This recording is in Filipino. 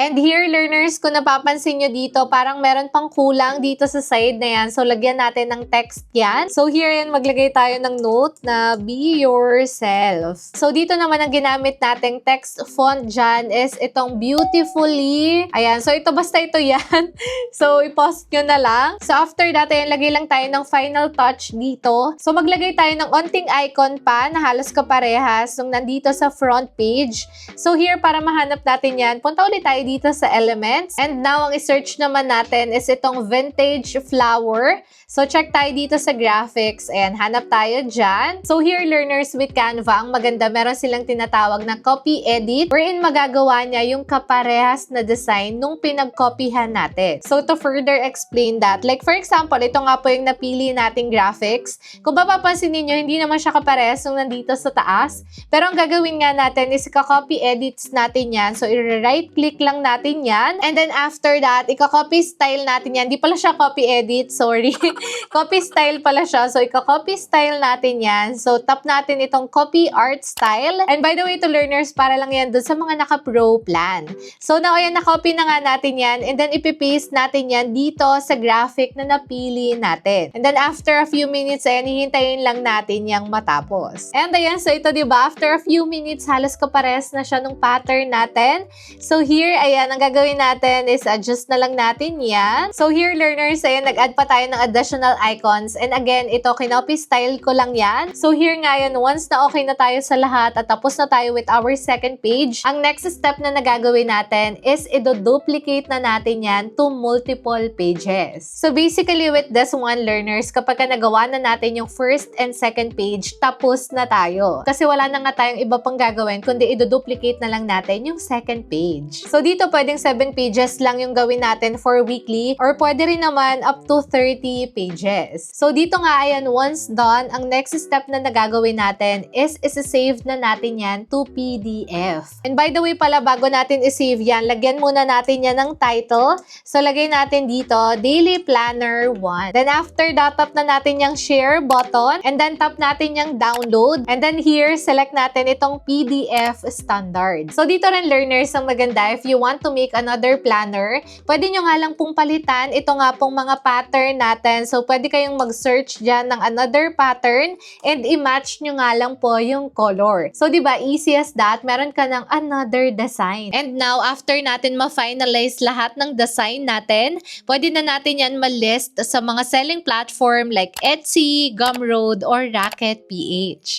And here, learners, kung napapansin nyo dito, parang meron pang kulang dito sa side na yan. So, lagyan natin ng text yan. So, here yan, maglagay tayo ng note na be yourself. So, dito naman ang ginamit nating text font dyan is itong beautifully. Ayan. So, ito basta ito yan. So, i-post nyo na lang. So, after that, ayan, lagay lang tayo ng final touch dito. So, maglagay tayo ng onting icon pa na halos kaparehas nung nandito sa front page. So, here, para mahanap natin yan, punta ulit tayo dito sa elements. And now, ang i-search naman natin is itong vintage flower. So, check tayo dito sa graphics. Ayan, hanap tayo dyan. So, here, learners, with Canva, ang maganda, meron silang tinatawag na copy edit wherein magagawa niya yung kaparehas na design nung pinag-copyhan natin. So, to further explain that, like for example, ito nga po yung napili nating graphics. Kung mapapansin niyo, hindi naman siya kaparehas nung nandito sa taas. Pero ang gagawin nga natin is i-copy edits natin yan. So, i-right click lang natin yan. And then after that, i-copy style natin yan. Di pala siya copy edit, sorry. Copy style pala siya. So, i-copy style natin yan. So, tap natin itong copy art style. And by the way, to learners, para lang yan dun sa mga naka-pro plan. So, now, ayan, na-copy na nga natin yan. And then, ipipaste natin yan dito sa graphic na napili natin. And then, after a few minutes, ayan, hihintayin lang natin yung matapos. And ayan, so ito, diba? After a few minutes, halos kapares na siya nung pattern natin. So, here, ayan, ang gagawin natin is adjust na lang natin yan. So, here, learners, ayan, nag-add pa tayo ng additional icons. And again, ito, kinopy style ko lang yan. So, here nga yan, once na okay na tayo sa lahat at tapos na tayo with our second page, ang next step na nagagawin natin is i-duplicate na natin yan to multiple pages. So, basically, with this one, learners, kapag nagawa na natin yung first and second page, tapos na tayo. Kasi wala na nga tayong iba pang gagawin, kundi i-duplicate na lang natin yung second page. So, dito pwedeng 7 pages lang yung gawin natin for weekly or pwede rin naman up to 30 pages. So, dito nga, ayan, once done, ang next step na nagagawin natin is isa-save na natin yan to PDF. And by the way pala, bago natin i-save yan, lagyan muna natin yan ng title. So, lagay natin dito, Daily Planner 1. Then, after that, tap na natin yung share button. And then, tap natin yung download. And then, here, select natin itong PDF standard. So, dito rin, learners, ang maganda, if you want to make another planner, pwede nyo nga lang pong palitan ito nga pong mga pattern natin. So, pwede kayong mag-search dyan ng another pattern and i-match nyo nga lang po yung color. So, di ba, easy as that, meron ka ng another design. And now, after natin ma-finalize lahat ng design natin, pwede na natin yan ma-list sa mga selling platform like Etsy, Gumroad, or Racket PH.